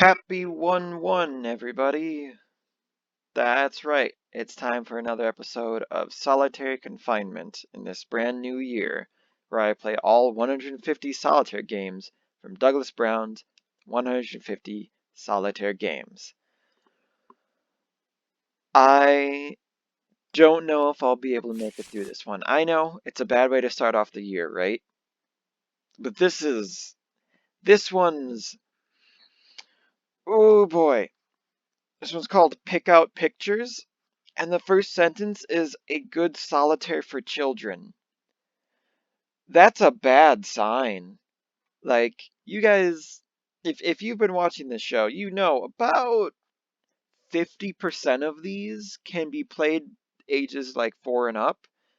Happy 1-1, everybody. That's right. It's time for another episode of Solitary Confinement in this brand new year, where I play all 150 solitaire games from Douglas Brown's 150 Solitaire Games. I don't know if I'll be able to make it through this one. I know it's a bad way to start off the year, right? But this one's, oh boy. This one's called Pick Out Pictures. And the first sentence is a good solitaire for children. That's a bad sign. Like, you guys, if you've been watching this show, you know about 50% of these can be played ages like 4 and up,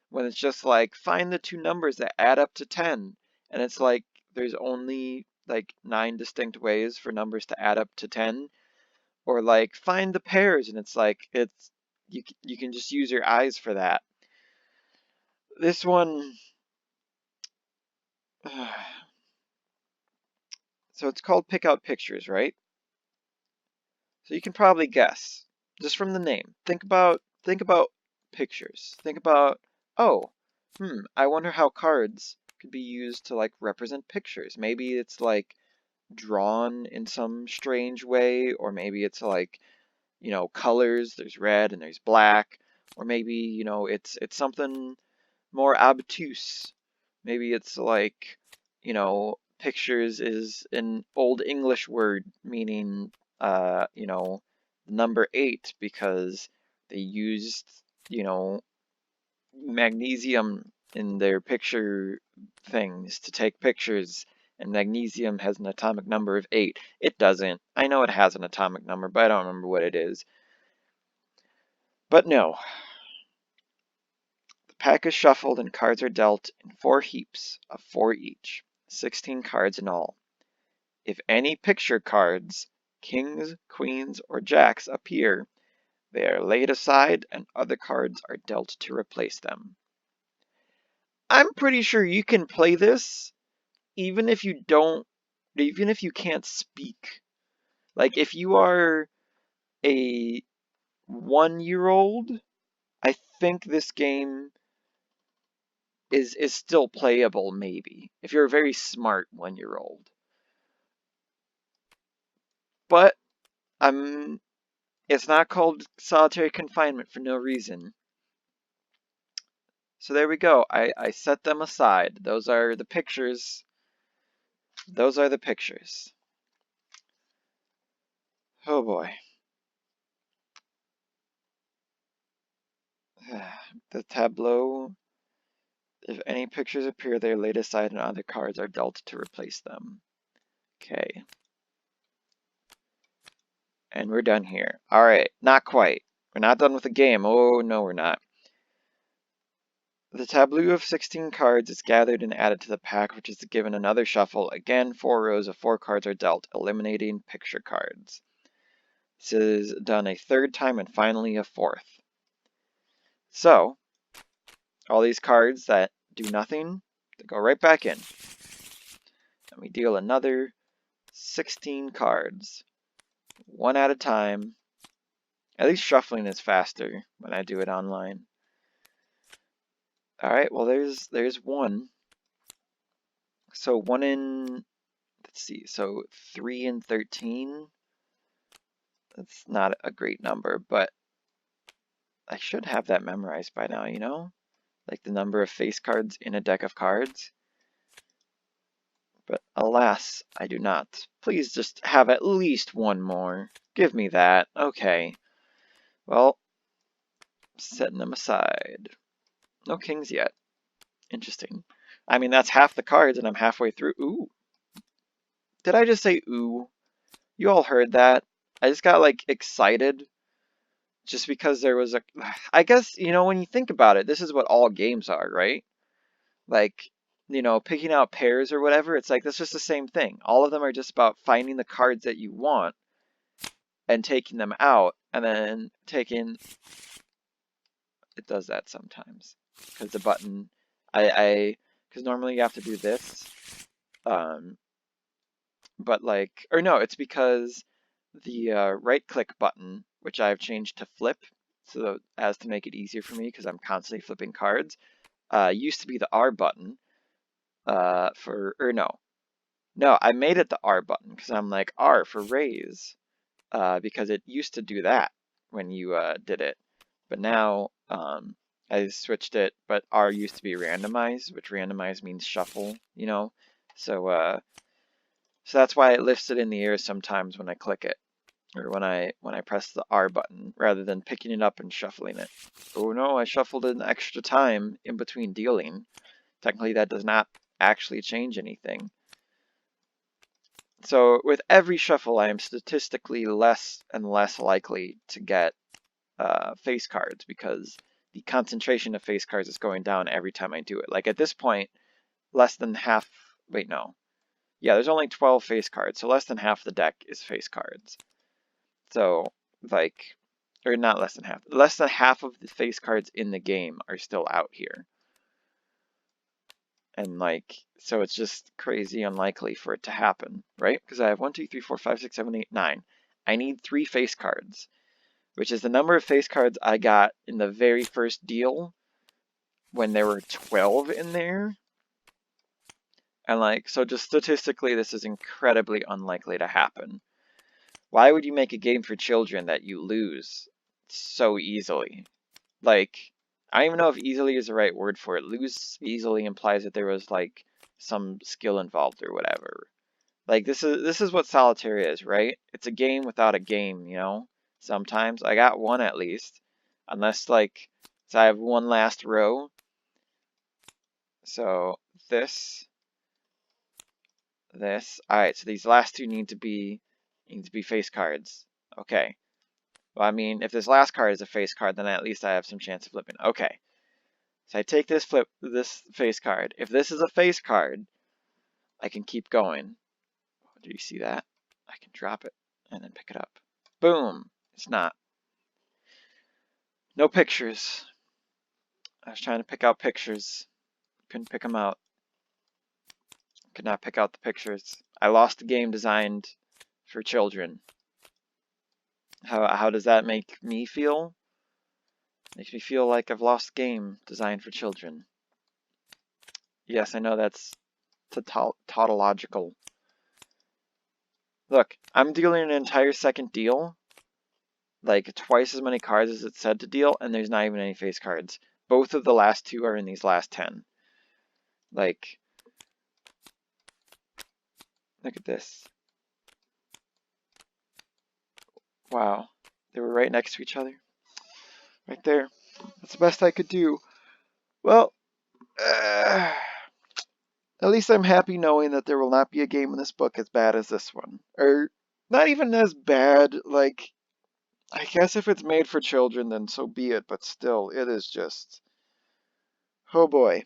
when it's just like, find the two numbers that add up to 10. And it's like, there's only like 9 distinct ways for numbers to add up to 10. Or like, find the pairs, and it's like, you can just use your eyes for that. This one, so it's called Pick Out Pictures, right? So you can probably guess just from the name. Think about pictures. Think about, oh, I wonder how cards could be used to like represent pictures. Maybe it's like drawn in some strange way, or maybe it's like, colors. There's red and there's black, or maybe, it's something more obtuse. Maybe it's like, pictures is an old English word meaning, number 8 because they used, you know, magnesium in their picture things to take pictures, and magnesium has an atomic number of 8. It doesn't. I know it has an atomic number, but I don't remember what it is. But no. The pack is shuffled and cards are dealt in 4 heaps of 4 each, 16 cards in all. If any picture cards, kings, queens, or jacks appear, they are laid aside and other cards are dealt to replace them. I'm pretty sure you can play this even if you can't speak. Like if you are a 1-year-old, I think this game is still playable maybe. If you're a very smart 1-year-old. But it's not called solitary confinement for no reason. So there we go. I set them aside. Those are the pictures. Those are the pictures. Oh boy. The tableau. If any pictures appear, they are laid aside and other cards are dealt to replace them. Okay. And we're done here. Alright, not quite. We're not done with the game. Oh, no, we're not. The tableau of 16 cards is gathered and added to the pack, which is given another shuffle. Again, 4 rows of 4 cards are dealt, eliminating picture cards. This is done a 3rd time and finally a 4th. So, all these cards that do nothing, they go right back in. And we deal another 16 cards, 1 at a time. At least shuffling is faster when I do it online. Alright, well there's 1. So 1 in, let's see, so 3 and 13. That's not a great number, but I should have that memorized by now, you know? Like the number of face cards in a deck of cards. But alas, I do not. Please just have at least 1 more. Give me that. Okay. Well, setting them aside. No kings yet. Interesting. I mean, that's half the cards and I'm halfway through. Ooh. Did I just say ooh? You all heard that. I just got like excited just because there was a, I guess, when you think about it, this is what all games are, right? Like, picking out pairs or whatever, it's like, that's just the same thing. All of them are just about finding the cards that you want and taking them out and then taking, it does that sometimes because the button, because normally you have to do this, but like, or no, it's because the right click button, which I've changed to flip, so as to make it easier for me because I'm constantly flipping cards, used to be the R button no, I made it the R button because I'm like R for raise, because it used to do that when you did it, but now I switched it. But R used to be randomize, which randomize means shuffle, you know. So so that's why it lifts it in the air sometimes when I click it, or when I press the R button rather than picking it up and shuffling it. Oh no, I shuffled it an extra time in between dealing. Technically, that does not actually change anything. So with every shuffle, I am statistically less and less likely to get face cards because the concentration of face cards is going down every time I do it. Like at this point, less than half, wait, no. Yeah, there's only 12 face cards, so less than half the deck is face cards. So, like, or not less than half of the face cards in the game are still out here. And like, so it's just crazy unlikely for it to happen, right? Because I have 1, 2, 3, 4, 5, 6, 7, 8, 9. I need 3 face cards, which is the number of face cards I got in the very first deal when there were 12 in there. And like, so just statistically, this is incredibly unlikely to happen. Why would you make a game for children that you lose so easily? Like, I don't even know if easily is the right word for it. Lose easily implies that there was like some skill involved or whatever. Like this is what Solitaire is, right? It's a game without a game, you know? Sometimes I got one at least. Unless like, so I have one last row. So this. Alright, so these last two need to be face cards. Okay. Well, I mean, if this last card is a face card, then at least I have some chance of flipping. Okay. So I take this face card. If this is a face card, I can keep going. Do you see that? I can drop it and then pick it up. Boom. It's not. No pictures. I was trying to pick out pictures. Couldn't pick them out. Could not pick out the pictures. I lost a game designed for children. How does that make me feel? Makes me feel like I've lost a game designed for children. Yes, I know that's tautological. Look, I'm dealing an entire second deal, like twice as many cards as it said to deal, and there's not even any face cards. Both of the last two are in these last 10. Like, look at this. Wow, they were right next to each other. Right there. That's the best I could do. Well, at least I'm happy knowing that there will not be a game in this book as bad as this one. Or, not even as bad, like, I guess if it's made for children, then so be it, but still, it is just... Oh boy.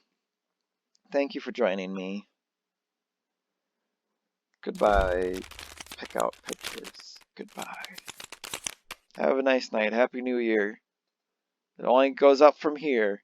Thank you for joining me. Goodbye. Pick out pictures. Goodbye. Have a nice night. Happy New Year. It only goes up from here.